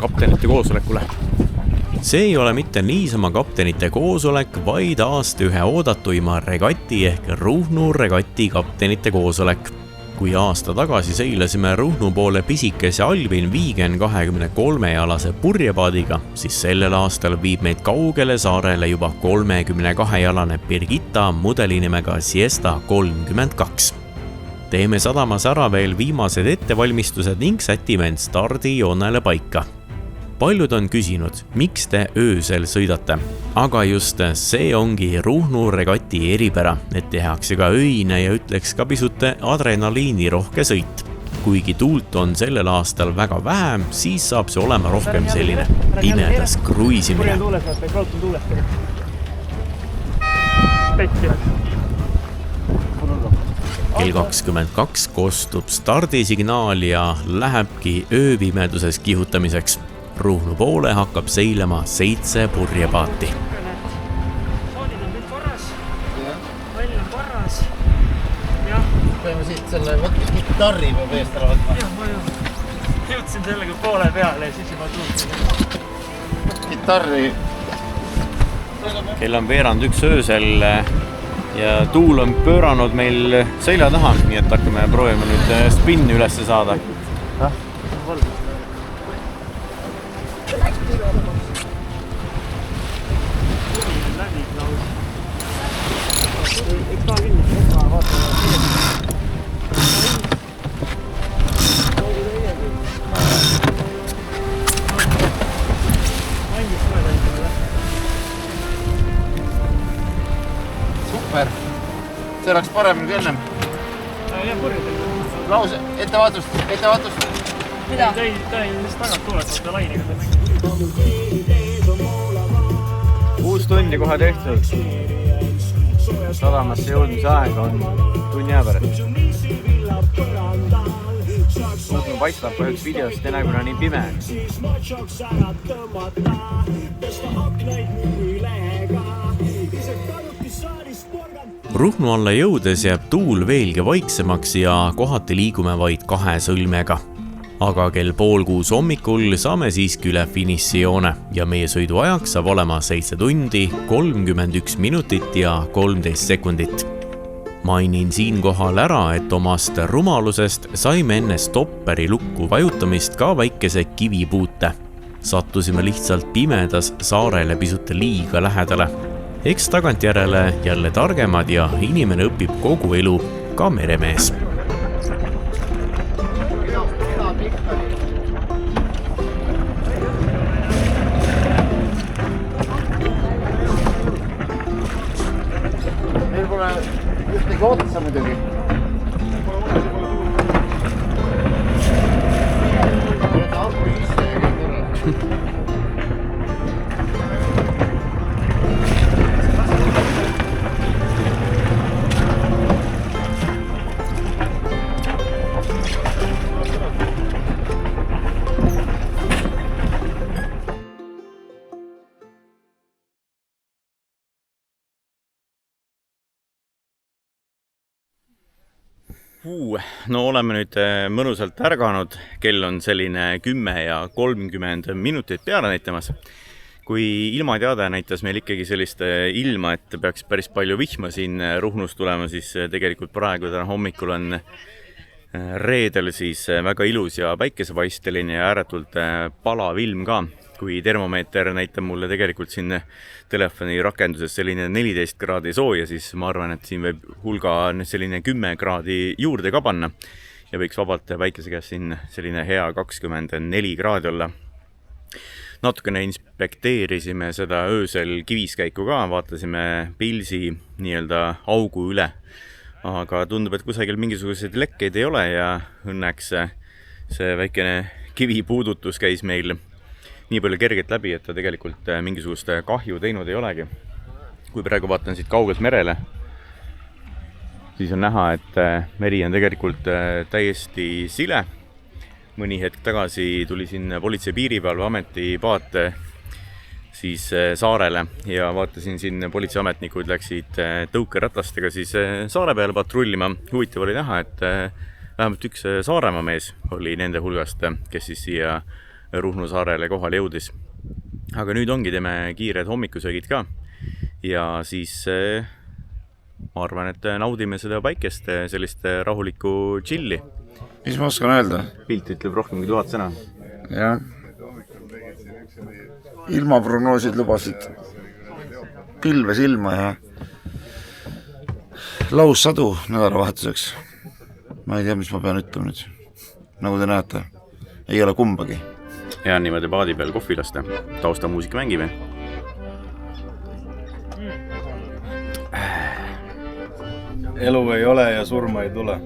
kaptenite koosolekule. See ei ole mitte niisama kaptenite koosolek, vaid aasta ühe oodatuima regati ehk Ruhnu regati kaptenite koosolek. Kui aasta tagasi seilasime Ruhnu poole pisikese Alvin Viigen 23-jalase purjepaadiga, siis sellel aastal viib meid kaugele saarele juba 32-jalane Birgitta mudelinimega Siesta 32. Teeme sadamas ära veel viimased ettevalmistused ning sätime end stardijoonele paika. Paljud on küsinud, miks te öösel sõidate, aga just see ongi Ruhnu regati eripära, et tehakse ka öine ja ütleks ka pisut adrenaliinirohke sõit. Kuigi tuult on sellel aastal väga vähe, siis saab see olema rohkem selline pimedas kruiisimine. Kell 22 kostub stardisignaal ja lähebki ööpimeduses kihutamiseks. Ruhnu poole hakkab seilema 7 purjepaati. Soonid on kõik korras, vall on korras. Peame siit selle kitarri peab eest ära võtma. Jah, ma jõudsin sellega poole peale ja siis juba tuult. Kitarri. Kell on veerand 1 öösel ja tuul on pööranud meil selja taha, nii et hakkame proovima nüüd spinni ülesse saada. Super. See oleks paremini kui ennem. Ja purjedel. Lause, ettevaatust. Mida? Ta ei just tagant tuuleta seda lainega. Uus tund ja kohe tehtud. Sadamasse jõudmise aeg on tunni aja pärast. Ruhnu paistab kahjuks videost enne, kuna nii pime. Ruhnu alla jõudes jääb tuul veelgi vaiksemaks ja kohati liigume vaid 2 sõlmega. Aga kell 5:30 hommikul saame siiski üle finišijoone ja meie sõidu ajaks saab olema 7 tundi, 31 minutit ja 13 sekundit. Mainin siinkohal ära, et omast rumalusest saime enne stopperi lukku vajutamist ka väikese kivipuute. Sattusime lihtsalt pimedas saarele pisut liiga lähedale. Eks tagantjärele jälle targemad ja inimene õpib kogu elu, ka meremees. Meil pole ühtegi otsa muidugi. No oleme nüüd mõnusalt ärganud, kell on selline 10 ja 30 minutit peale näitamas. Kui ilmateade näitas meil ikkagi sellist ilma, et peaks päris palju vihma siin Ruhnus tulema, siis tegelikult praegu täna hommikul on reedel siis väga ilus ja päikesepaisteline ja ääretult palav ilm ka. Kui termomeeter näitab mulle tegelikult siin telefoni rakenduses selline 14 kraadi sooja, siis ma arvan, et siin võib hulga selline 10 kraadi juurde ka panna ja võiks vabalt päikese käes siin selline hea 24 kraadi olla. Natukene inspekteerisime seda öösel kiviskäiku ka, vaatasime pilsi nii-öelda augu üle, aga tundub, et kusagil mingisuguseid lekkeid ei ole ja õnneks see väikene kivipuudutus käis meil nii palju kergelt läbi, et ta tegelikult mingisugust kahju teinud ei olegi. Kui praegu vaatan siit kaugelt merele, siis on näha, et meri on tegelikult täiesti sile. Mõni hetk tagasi tuli siin Politsei- ja Piirivalveameti paat siis saarele ja vaatasin siin politseiametnikud läksid tõukeratastega siis saare peale patrullima. Huvitav oli näha, et vähemalt üks Saaremaa mees oli nende hulgast, kes siis siia Ruhnu saarele kohale jõudis. Aga nüüd ongi, teeme kiired hommikusöögid ka ja siis ma arvan, et naudime seda päikest, sellist rahulikku chilli. Mis ma oskan öelda? Pilt ütleb rohkem kui 1000 sõna. Jah. Ilmaprognoosid lubasid pilves ilma ja laussadu nädalavahetuseks. Ma ei tea, mis ma pean ütlema nüüd. Nagu te näete, ei ole kumbagi. Ja niimoodi paadi peal kohvi lasta. Tausta muusika mängime. Elu ei ole ja surma ei tule.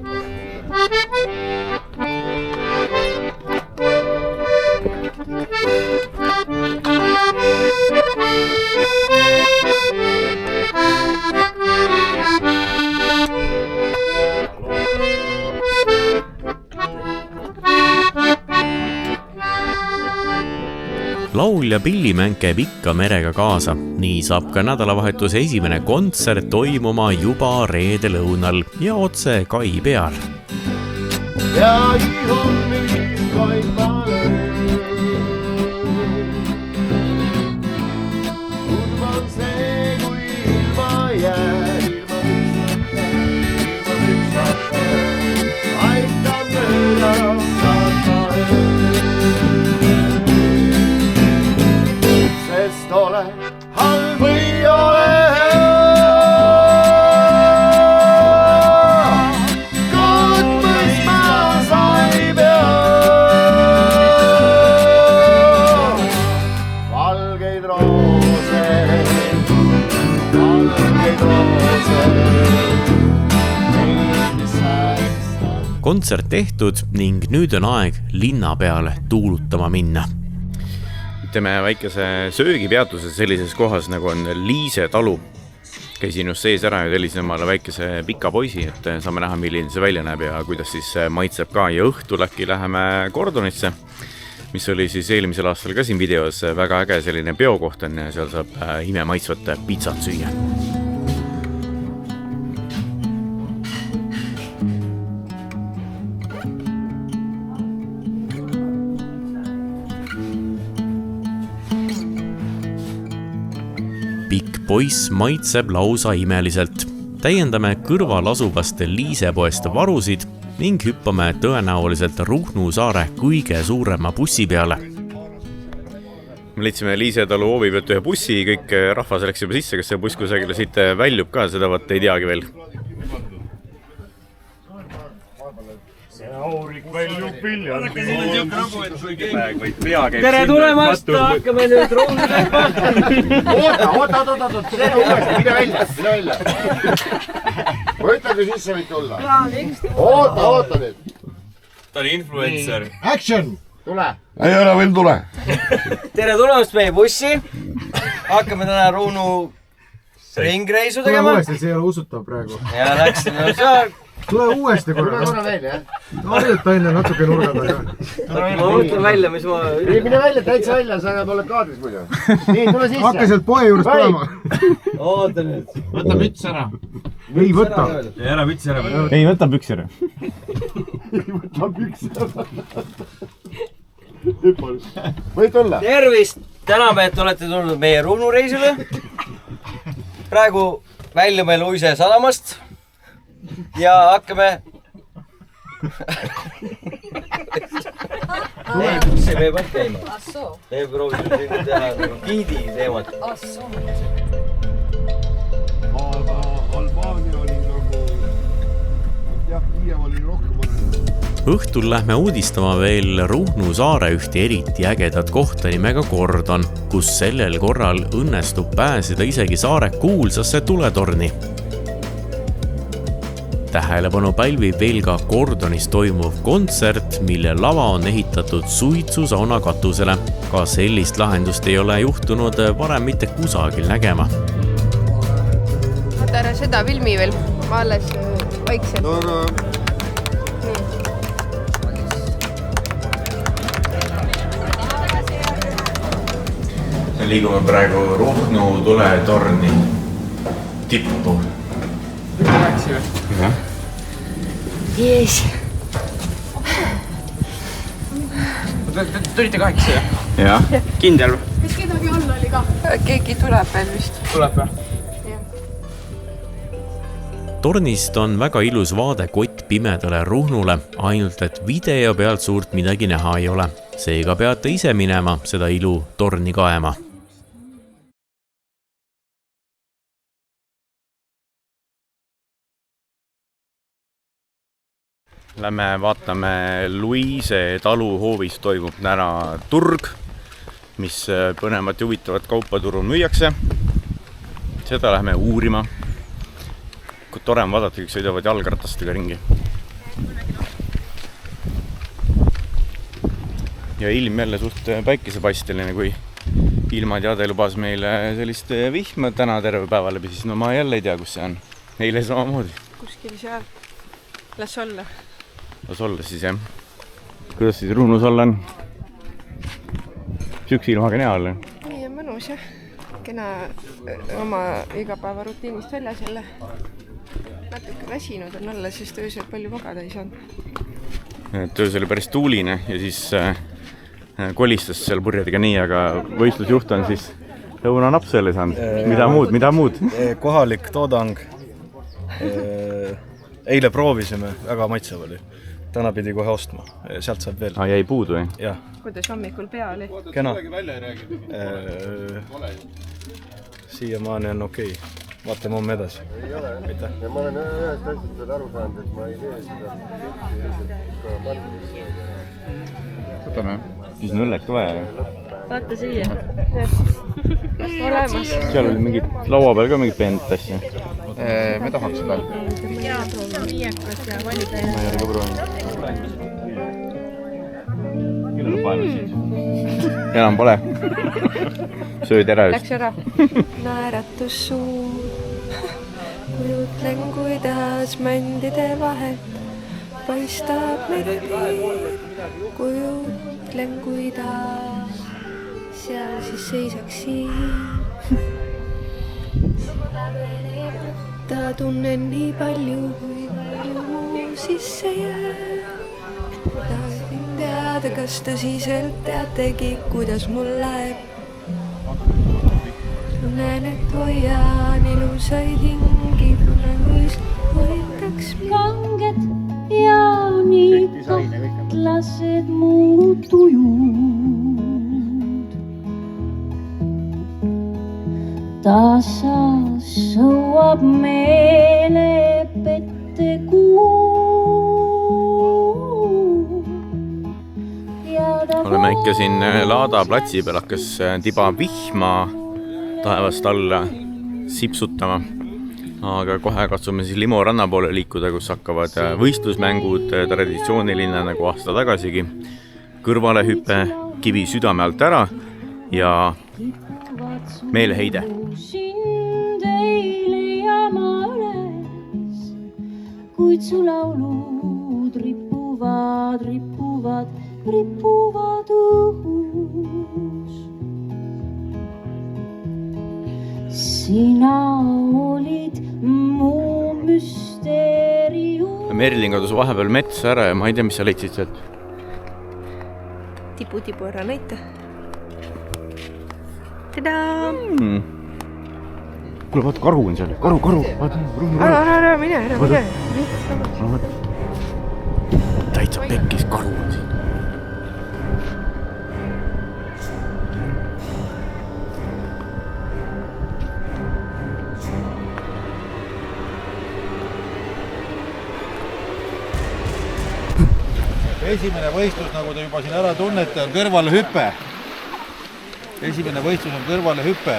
Laul ja pillimäng käib ikka merega kaasa. Nii saab ka nädalavahetuse esimene kontsert toimuma juba reede lõunal ja otse kai peal. Ja ihommin koipale. Turvan see, kui ilma jää, ilma üksate, aitab mööda saata sest ole halb või ole kontsert tehtud ning nüüd on aeg linna peale tuulutama minna. Teeme väikese söögipeatuse sellises kohas, nagu on Liise talu. Käisin just sees ära ja tellisin omale väikese pika poisi, et saame näha, milline see välja näeb ja kuidas siis maitseb ka. Ja õhtul äkki läheme Gordonisse, mis oli siis eelmisel aastal ka siin videos väga äge selline peokoht on ja seal saab imemaitsvat pizzat süüa. Pikk poiss maitseb lausa imeliselt. Täiendame kõrval asuvast Liisepoest varusid ning hüppame tõenäoliselt Ruhnu saare kõige suurema bussi peale. Me leidsime Liise talu hoovi pealt ühe bussi, kõik rahvas läks juba sisse, kas see buss kusagile siit väljub ka, seda vaat ei teagi veel. Tere tulemast, hakkame nüüd Ruhnudega. Oota, mine välja. Ma ütlen, kui sisse võid tulla. Oota nüüd. Ta on influencer. Action! Tule. Ei ole veel tule. Tere tulemast meie bussi. Hakkame täna Ruhnu ringreisu tegema. Uuesti, see ei ole usutav praegu. Ja läks seal. Tule uuesti korra. Tule veel, jah? Harjuta enne natuke nurga taga. Ma mõtlen välja, mis ma... Mine välja, täitsa välja, sa oled kaadris muidu. Nii, tule sisse. Hakka sealt poe juurest tulema. Oota nüüd. Võta müts ära. Ei võta. Ära mütsi ära. Ei võta püksi ära. Võid tulla. Tervist! Täname, et olete tulnud meie Ruhnu reisile. Praegu väljume Luise sadamast ja hakkame... See me peab käima. Me proovisime siin teha giidi teemat. Albaania oli nagu... Jah, Hiiam oli rohkem. Õhtul lähme uudistama veel Ruhnu saare ühte eriti ägedat kohta nimega Gordon, kus sellel korral õnnestub pääseda isegi saare kuulsasse tuletorni. Tähelepanu pälvib veel ka Gordonis toimuv kontsert, mille lava on ehitatud suitsusauna katusele. Ka sellist lahendust ei ole juhtunud varem mitte kusagil nägema. Vaata ära seda filmi veel, ma alles vaikselt. Me liigume praegu Ruhnu tuletorni tippu. Jees. tulite 8 jah? jah. Kindel? kas kedagi all oli ka? Keegi tuleb veel vist. Tuleb või? Tornist on väga ilus vaade kottpimedale Ruhnule, ainult et video pealt suurt midagi näha ei ole. Seega peate ise minema seda ilu torni kaema. Lähme vaatame Luise taluhoovis toimub täna turg, mis põnevat ja huvitavat kaupa turul müüakse. Seda lähme uurima. Kui tore on vaadata, kõik sõidavad jalgratastega ringi. Ja ilm jälle suht päikesepaisteline, kui ilmateade lubas meile sellist vihma täna terve päeva läbi, siis no ma jälle ei tea, kus see on. Eile samamoodi. Kuskil seal. Las olla. Las olla siis jah. Kuidas siis Ruhnus olla on? Sükse ilmaga hea olla? Nii on mõnus jah. Kena oma igapäeva rutiinist väljas jälle. Natuke väsinud on olla, sest öösel palju magada ei saanud. Öösel oli päris tuuline ja siis kolistas seal purjedega nii, aga võistlusjuht on siis lõunanaps selle saanud. Mida muud? Kohalik toodang. Eile proovisime, väga maitsev oli. Täna pidi kohe ostma, sealt saab veel. Jäi puudu või? Jah. Kuidas hommikul pea oli? Kena. Siiamaani on okei. Vaatame homme edasi. Aitäh. Ja ma olen ühest asjast veel aru saanud, et ma ei tee seda Võtame. Siis on õlleks vaja. Vaata siia. Olemas. Seal oli mingid laua peal ka mingid peenet asja. Me tahaks seda. Jaa, viiekas ja valida. Ma ei ole ka proovinud. Küll paelu siis. Enam pole. Sööd ära just. Läks ära. Naeratus suur. Kujutlen, kuidas mändide vahelt paistab merepii. Kujutlen, kuidas seal siis seisaks siin. Ta tunnen nii palju, kui palju sisse jääb. Tahtsin teada, kas tõsiselt teategi, kuidas mul läheb. Tunnen, et hoian ilusaid hingi, tunnen, kuis hoitaks kanged ja nii kahtlased muud tujud. Tasa sõuab meele pette kuu. Oleme ikka siin Laada platsi peal hakkas tiba vihma taevast alla sipsutama. Aga kohe katsume siis Limo ranna poole liikuda, kus hakkavad võistlusmängud traditsiooniline nagu aasta tagasigi. Kõrvalehüpe kivi südame alt ära ja meeleheide. Sind ei leia ma üles, kuid su laulud rippuvad õhus. Sina olid mu müsteerium. Merlin kadus vahepeal metsa ära ja ma ei tea, mis sa leidsid sealt. Tibu ära näita. Tadaa! Kuule, vaata, karu on seal. Karu. Ära mine. Täitsa pekkis karu on siin. Esimene võistlus, nagu te juba siin ära tunnete, on kõrvalehüpe. Esimene võistlus on kõrvalehüpe.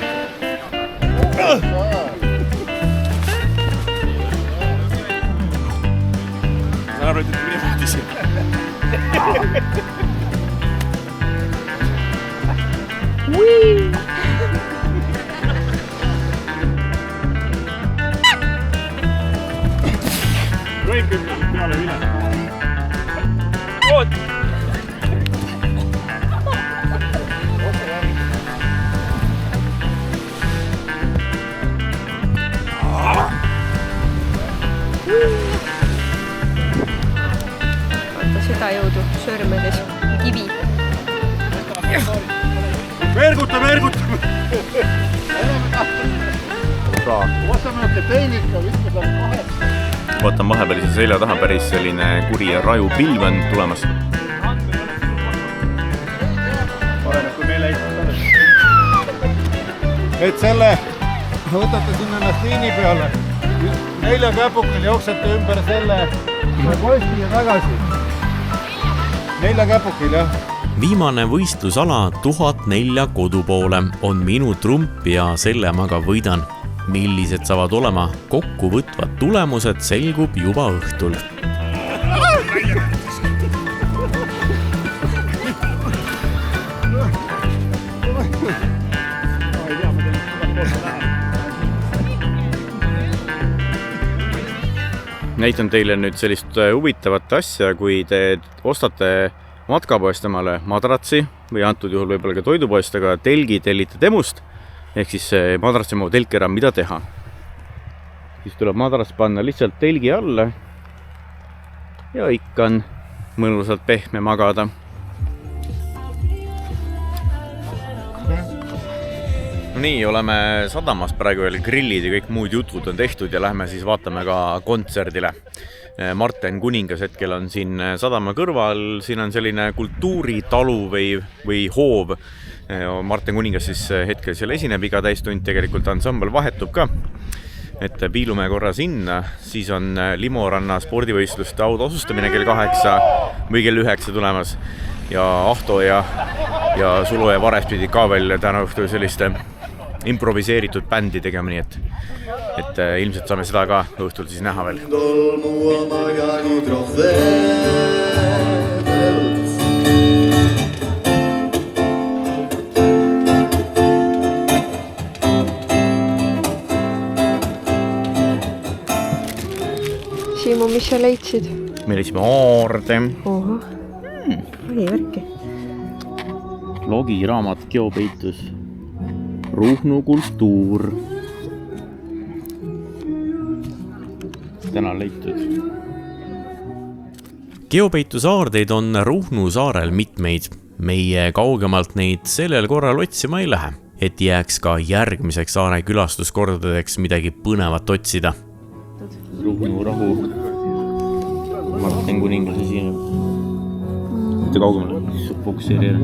Sa arvad, et niimoodi siin. Kõik peale mine. Oot! Vaata seda jõudu sõrmedes, kivi. Verguta. vaatan vahepeal ise selja taha päris selline kuri ja raju pilv on tulemas. Et selle võtate sinna ennast liini peale. 4 käpukil jooksete ümber selle posti ja tagasi. 4 käpukil, jah. Viimane võistlusala 1004 kodu poole on minu trump ja selle ma ka võidan. Millised saavad olema kokkuvõtvad tulemused, selgub juba õhtul. Näitan teile nüüd sellist huvitavat asja, kui te ostate matkapoest emale madratsi või antud juhul võib-olla ka toidupoest, aga telgi tellite temust, ehk siis madratsi oma telki ära, mida teha. Siis tuleb madrats panna lihtsalt telgi alla ja ikka on mõnusalt pehme magada. No nii, oleme sadamas praegu veel, grillid ja kõik muud jutud on tehtud ja lähme siis vaatame ka kontserdile. Marten Kuningas hetkel on siin sadama kõrval, siin on selline kultuuritalu või hoov. Marten Kuningas siis hetkel seal esineb iga täistund, tegelikult ansambel vahetub ka. Et piilume korra sinna, siis on Limoranna spordivõistluste autasustamine kell 8 või kell 9 tulemas. Ja Ahto ja Sulu ja Vares pidi ka veel täna õhtul selliste improviseeritud bändi tegema, nii et ilmselt saame seda ka õhtul siis näha veel. Siimu, mis sa leidsid? Me leidsime aarde. Oho, oli värki. Logiraamat Geopeitus. Ruhnu kultuur. Täna leitud. Geopeitus aardeid on Ruhnu saarel mitmeid. Meie kaugemalt neid sellel korral otsima ei lähe, et jääks ka järgmiseks saare külastuskordadeks midagi põnevat otsida. Ruhnu rahu. Marten Kuningas esineb. Mitte kaugemale. Fokusseerida.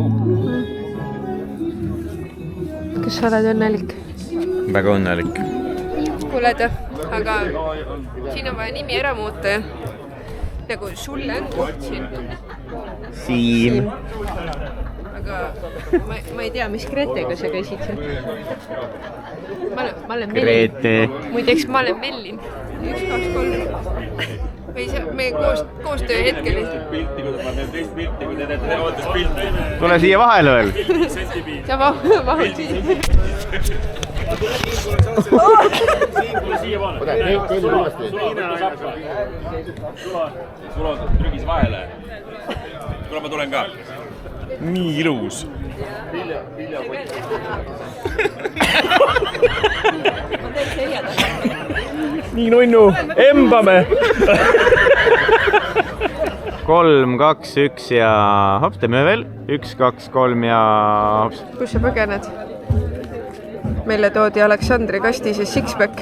Kas sa oled õnnelik? Väga õnnelik. Oled, aga siin on vaja nimi ära muuta. Nagu sulle on koht siin. Siim. Aga ma ei tea, mis Gretega sa käisid seal. Ma olen Mellin. Grete. Muideks, ma olen Mellin. 1, 2, 3. Või see, meie koostöö hetkel. Tule siia vahele veel. Sa mahud siia. Sul on trügis vahele. Kuule, ma tulen ka. Nii ilus. Nii nunnu, embame. 3, 2, 1 ja hops, teeme veel. 1, 2, 3 ja hops. Kus sa põgened? Meile toodi Aleksandri kastises sixpack.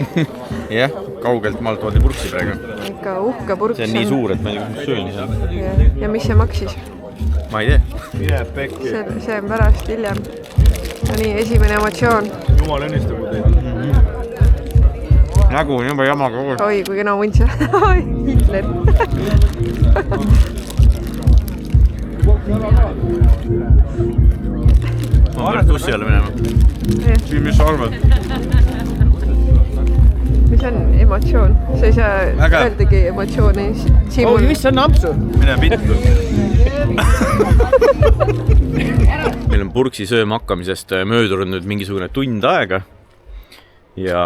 Jah, kaugelt maalt toodi purksi praegu. Ikka uhke purks. See on nii suur, et ma ei tea, kus sööni seal. Ja mis see maksis? Ma ei tea. See on pärast hiljem. No nii, esimene emotsioon. Jumal õnnistagu teid. Nägu on juba jamaga koos. Oi, kui kena muntsa. Hitler. Ma pean tussi alla minema. Mis sa arvad? Mis on emotsioon? Sa ei saa öeldagi emotsiooni. Oh, mis on napsu? Mine vittu. Meil on purksi sööma hakkamisest möödunud nüüd mingisugune tund aega. Ja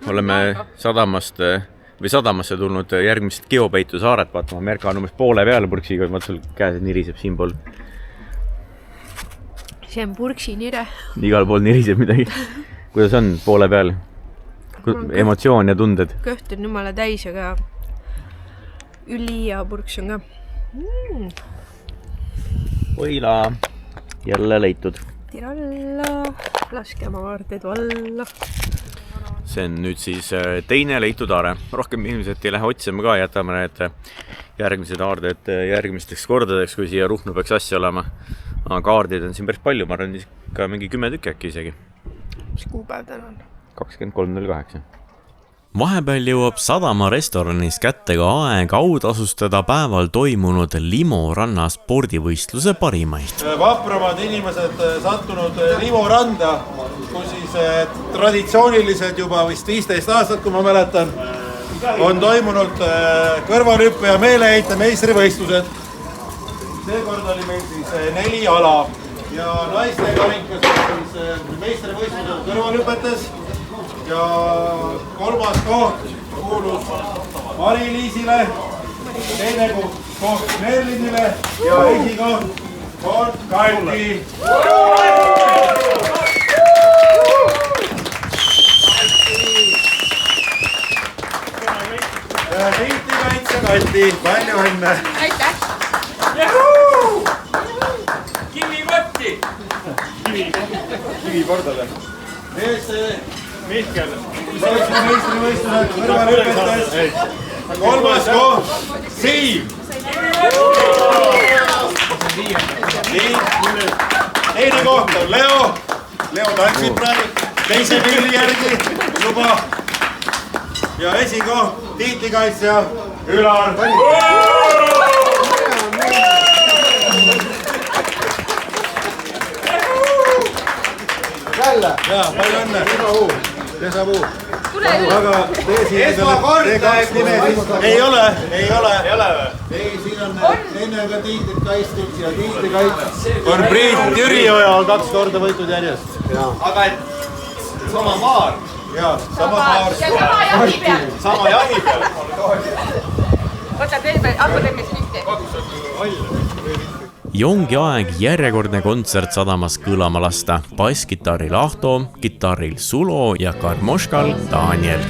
oleme sadamasse tulnud järgmist Geopeitu saaret vaatama. Merka on umbes poole peale purksiga, vaat sul käes niriseb siin pool. See on purksi nire. Igal pool niriseb midagi. Kuidas on poole peal? Emotsioon ja tunded? Kõht on jumala täis, aga üli ja purks on ka. Oila jälle leitud. Tiralla, laske oma vaardeid valla. See on nüüd siis teine leitud aare. Rohkem ilmselt ei lähe otsima ka, jätame need järgmised aarded järgmisteks kordadeks, kui siia Ruhnu peaks asja olema. Aga aardeid on siin päris palju, ma arvan, ka mingi 10 tükki äkki isegi. Mis kuupäev täna on? 23.08. Vahepeal jõuab Sadama restoranis kätte ka aeg autasustada päeval toimunud Limo ranna spordivõistluse parimaid. Vapramad inimesed sattunud Limo randa, kus siis traditsioonilised juba vist 15 aastat, kui ma mäletan, on toimunud kõrvalhüppe ja meeleheite meistrivõistlused. Seekord oli meil siis 4 ala ja naiste karikas siis meistrivõistlused kõrvalhüpetes. Ja 3. koht kuulus Mari-Liisile, teine koht Merlinile ja esikoht on Kalti. Ja tiitlikaitse Kalti, palju õnne! Aitäh! Kivi võtti! Kivi kordale. Mihkel. Meistrivõistlused kõrvalhüpetes. 3. koht Siim. Teine koht on Leo. Leo tantsib praegu teise pilli järgi juba. Ja esikoht tiitlikaitsja Ülar. Jälle. Jaa, palju õnne. Desavuu. Aga tee siin ei ole. Ei, siin on enne ka tiitlit kaitstud ja tiitlikaitse. On Priit Jürijoja on 2 korda võitud järjest. Aga et sama maar. Jaa, sama maar. Sama jahi peal. Võta teeme, hakka teeme skripti. Ja ongi aeg järjekordne kontsert Sadamas kõlama lasta. Basskitarril Ahto, kitarril Sulo ja karmoškal Daniel.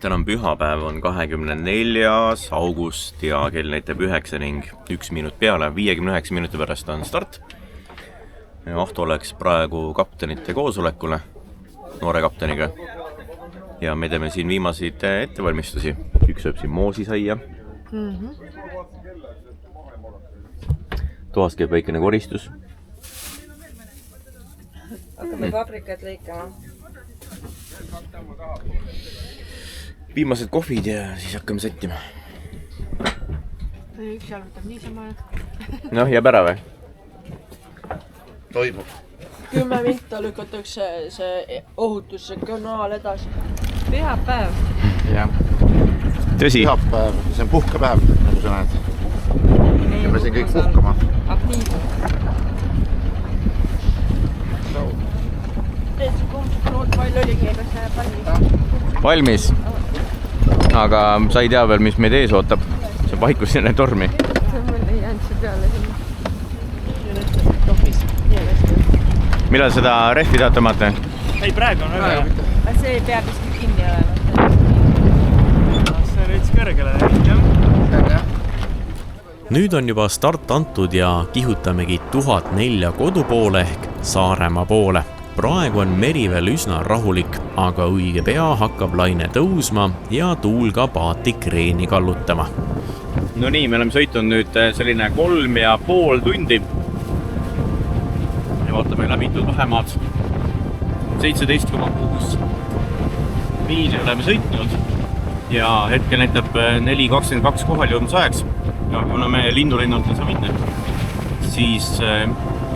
Täna on pühapäev, on 24. august ja kell näitab 9 ning 1 minut peale, 59 minuti pärast on start. Ahto läks praegu kaptenite koosolekule, noore kapteniga. Ja me teeme siin viimaseid ettevalmistusi. Üks sööb siin moosisaia. Toas käib väikene koristus. Hakkame paprikat lõikama. Viimased kohvid ja siis hakkame sättima. Üks jalgutab niisama. Noh, jääb ära või? Toimub. 10 minta lükatakse see ohutusse kanaal edasi. Pühapäev. Jah. Tõsi? Pühapäev, see on puhkepäev, nagu sa näed. Ja me siin kõik puhkama. Aktiivne. Palju oligi, ega see valmis? Valmis. Aga sa ei tea veel, mis meid ees ootab. See paikus sinne tormi. Mul ei jäänud see peale sinna. Millal seda rehvi tahate omata? Ei, praegu on väga hea. See peab vist kinni olema. See on veits kõrgele. Nüüd on juba start antud ja kihutamegi 1004 kodu poole ehk Saaremaa poole. praegu on meri veel üsna rahulik, aga õige pea hakkab laine tõusma ja tuul ka paati kreeni kallutama. No nii, me oleme sõitnud nüüd selline 3,5 tundi. Ja vaatame läbitud vahemaad. 17,6 miili oleme sõitnud ja hetkel näitab 4,22 kohal jõudnud sajaks. Ja kuna me lindulinnult ei saa minna, siis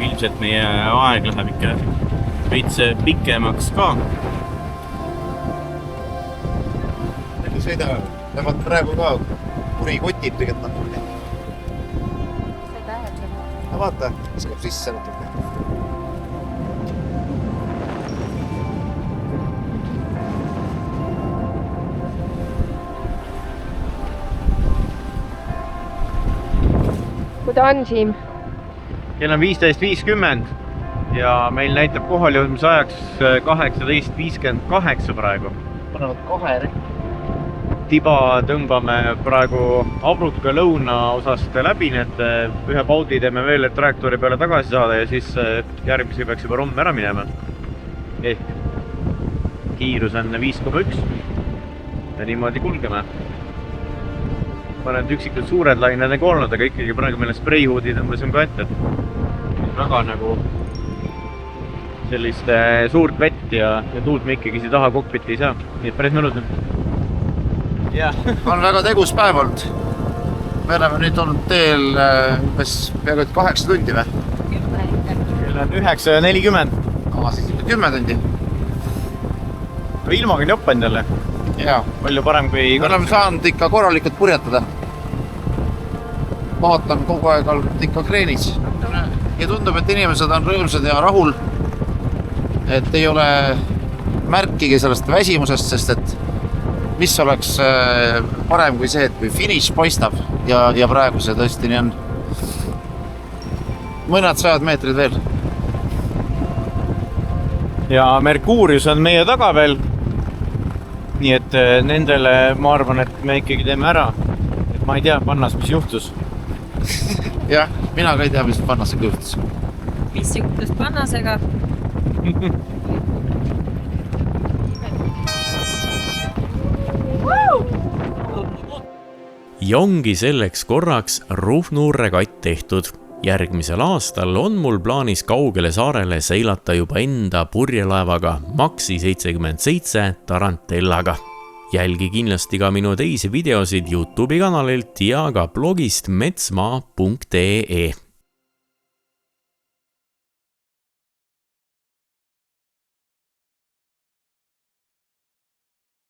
ilmselt meie aeg läheb ikka veits pikemaks ka. Äkki sõida, lähevad praegu ka kuri kotib tegelikult natuke. Ja vaata, viskab sisse natuke. Kui ta on, Siim? Kell on 15.50 ja meil näitab kohal jõudmise ajaks 18.58 praegu. Panevad 2 Tiba tõmbame praegu Abruka lõuna osast läbi, need ühe paudi teeme veel, et trajektoori peale tagasi saada ja siis järgmise peaks juba Romme ära minema. Ehk kiirus on 5,1 ja niimoodi kulgeme. Mõned üksikud suured lained on olnud, aga ikkagi praegu meile spreihuudi tõmbasime ka ette. Väga nagu sellist suurt vett ja tuult me ikkagi siia taha kokpiti ei saa. Nii et päris mõnus on. On väga tegus päev olnud. Me oleme nüüd olnud teel peaaegu 8 tundi või? Kell on 9:40. Siis 10 tundi. Ilmaga on jopanud jälle. Jaa. Palju parem kui... Me oleme saanud ikka korralikult purjetada. Maat on kogu aeg olnud ikka kreenis. Ja tundub, et inimesed on rõõmsad ja rahul. Et ei ole märkigi sellest väsimusest, sest et mis oleks parem kui see, et kui finiš paistab ja praegu see tõesti nii on. Mõned 100 meetrid veel. Ja Merkuurius on meie taga veel. Nii et nendele ma arvan, et me ikkagi teeme ära. Et ma ei tea pannas, mis juhtus. Jah, mina ka ei tea, mis pannasega juhtus. Mis juhtus pannasega? Ja ongi selleks korraks Ruhnu regatt tehtud. Järgmisel aastal on mul plaanis kaugele saarele seilata juba enda purjelaevaga Maxi 77 Tarantellaga. Jälgi kindlasti ka minu teisi videosid YouTube'i kanalilt ja ka blogist metsmaa.ee.